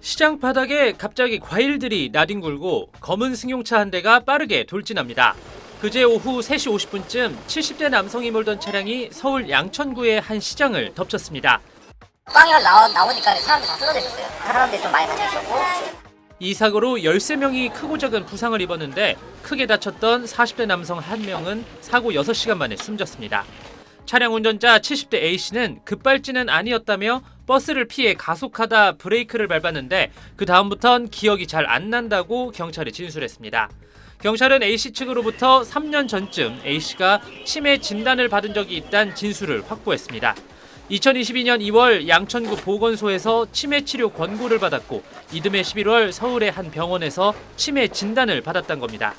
시장 바닥에 갑자기 과일들이 나뒹굴고 검은 승용차 한 대가 빠르게 돌진합니다. 그제 오후 3시 50분쯤 70대 남성이 몰던 차량이 서울 양천구의 한 시장을 덮쳤습니다. 빵이가 나오니까 사람들이 다 쓰러져 있었어요. 사람들이 좀 많이 다녀 있었고. 이 사고로 13명이 크고 작은 부상을 입었는데 크게 다쳤던 40대 남성 1명은 사고 6시간 만에 숨졌습니다. 차량 운전자 70대 A씨는 급발진은 아니었다며 버스를 피해 가속하다 브레이크를 밟았는데 그 다음부턴 기억이 잘 안 난다고 경찰에 진술했습니다. 경찰은 A씨 측으로부터 3년 전쯤 A씨가 치매 진단을 받은 적이 있다는 진술을 확보했습니다. 2022년 2월 양천구 보건소에서 치매 치료 권고를 받았고 이듬해 11월 서울의 한 병원에서 치매 진단을 받았던 겁니다.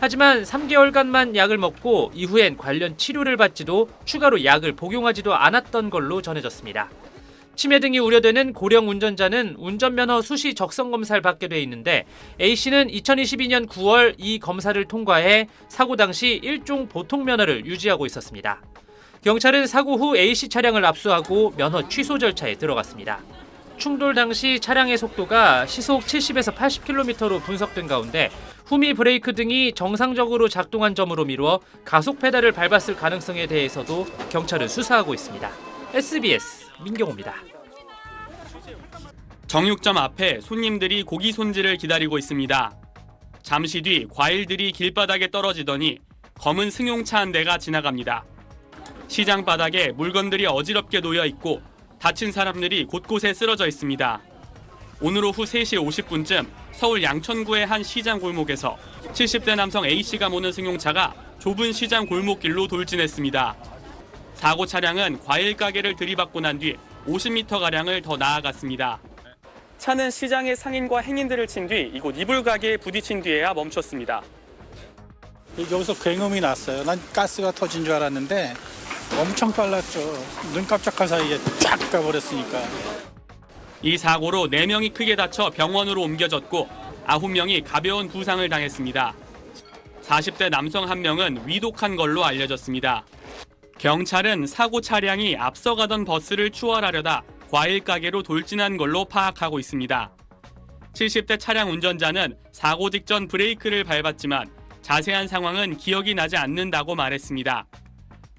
하지만 3개월간만 약을 먹고 이후엔 관련 치료를 받지도 추가로 약을 복용하지도 않았던 걸로 전해졌습니다. 치매 등이 우려되는 고령 운전자는 운전면허 수시 적성 검사를 받게 돼 있는데 A씨는 2022년 9월 이 검사를 통과해 사고 당시 일종 보통 면허를 유지하고 있었습니다. 경찰은 사고 후 A씨 차량을 압수하고 면허 취소 절차에 들어갔습니다. 충돌 당시 차량의 속도가 시속 70에서 80km로 분석된 가운데 후미 브레이크 등이 정상적으로 작동한 점으로 미루어 가속 페달을 밟았을 가능성에 대해서도 경찰은 수사하고 있습니다. SBS 민경호입니다. 정육점 앞에 손님들이 고기 손질을 기다리고 있습니다. 잠시 뒤 과일들이 길바닥에 떨어지더니 검은 승용차 한 대가 지나갑니다. 시장 바닥에 물건들이 어지럽게 놓여 있고 다친 사람들이 곳곳에 쓰러져 있습니다. 오늘 오후 3시 50분쯤 서울 양천구의 한 시장 골목에서 70대 남성 A씨가 모는 승용차가 좁은 시장 골목길로 돌진했습니다. 사고 차량은 과일 가게를 들이받고 난 뒤 50m가량을 더 나아갔습니다. 차는 시장의 상인과 행인들을 친 뒤 이곳 이불 가게에 부딪힌 뒤에야 멈췄습니다. 여기서 굉음이 났어요. 난 가스가 터진 줄 알았는데 엄청 빨랐죠. 눈 깜짝할 사이에 쫙 가버렸으니까. 이 사고로 4명이 크게 다쳐 병원으로 옮겨졌고 9명이 가벼운 부상을 당했습니다. 40대 남성 1명은 위독한 걸로 알려졌습니다. 경찰은 사고 차량이 앞서가던 버스를 추월하려다 과일 가게로 돌진한 걸로 파악하고 있습니다. 70대 차량 운전자는 사고 직전 브레이크를 밟았지만 자세한 상황은 기억이 나지 않는다고 말했습니다.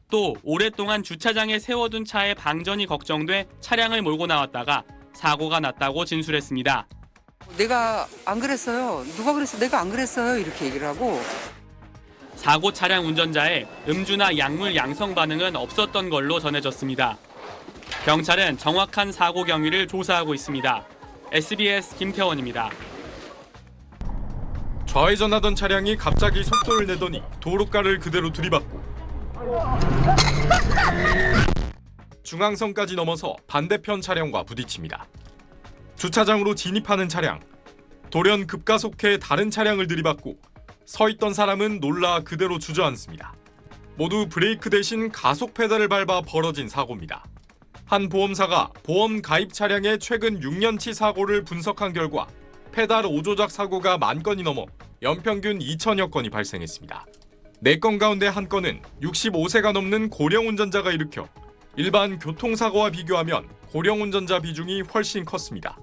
또 오랫동안 주차장에 세워둔 차의 방전이 걱정돼 차량을 몰고 나왔다가 사고가 났다고 진술했습니다. 내가 안 그랬어요. 누가 그랬어? 내가 안 그랬어요. 이렇게 얘기를 하고. 사고 차량 운전자의 음주나 약물 양성 반응은 없었던 걸로 전해졌습니다. 경찰은 정확한 사고 경위를 조사하고 있습니다. SBS 김태원입니다. 좌회전하던 차량이 갑자기 속도를 내더니 도로가를 그대로 들이받고 중앙선까지 넘어서 반대편 차량과 부딪힙니다. 주차장으로 진입하는 차량, 돌연 급가속해 다른 차량을 들이받고 서 있던 사람은 놀라 그대로 주저앉습니다. 모두 브레이크 대신 가속 페달을 밟아 벌어진 사고입니다. 한 보험사가 보험 가입 차량의 최근 6년치 사고를 분석한 결과 페달 오조작 사고가 10,000건이 넘어 연평균 2,000여 건이 발생했습니다. 4건 가운데 1건은 65세가 넘는 고령 운전자가 일으켜 일반 교통사고와 비교하면 고령 운전자 비중이 훨씬 컸습니다.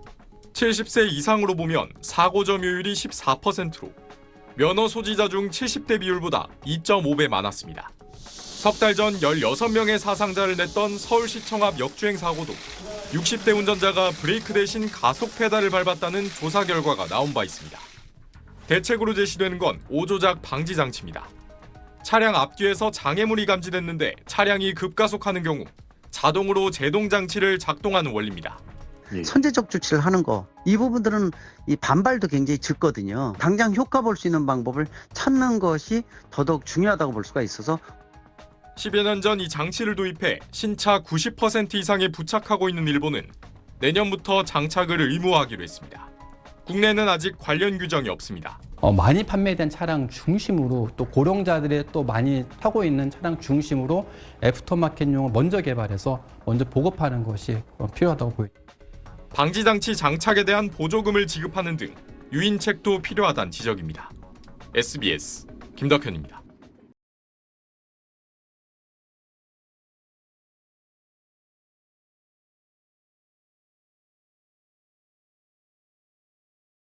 70세 이상으로 보면 사고 점유율이 14%로 면허 소지자 중 70대 비율보다 2.5배 많았습니다. 석 달 전 16명의 사상자를 냈던 서울시청 앞 역주행 사고도 60대 운전자가 브레이크 대신 가속 페달을 밟았다는 조사 결과가 나온 바 있습니다. 대책으로 제시되는 건 오조작 방지 장치입니다. 차량 앞뒤에서 장애물이 감지됐는데 차량이 급가속하는 경우 자동으로 제동 장치를 작동하는 원리입니다. 선제적 조치를 하는 거, 이 부분들은 이 반발도 굉장히 적거든요. 당장 효과 볼 수 있는 방법을 찾는 것이 더더욱 중요하다고 볼 수가 있어서 10여 년 전 이 장치를 도입해 신차 90% 이상에 부착하고 있는 일본은 내년부터 장착을 의무화하기로 했습니다. 국내는 아직 관련 규정이 없습니다. 많이 판매된 차량 중심으로 또 고령자들이 또 많이 타고 있는 차량 중심으로 애프터마켓용을 먼저 개발해서 먼저 보급하는 것이 필요하다고 보입니다. 방지장치 장착에 대한 보조금을 지급하는 등 유인책도 필요하다는 지적입니다. SBS 김덕현입니다.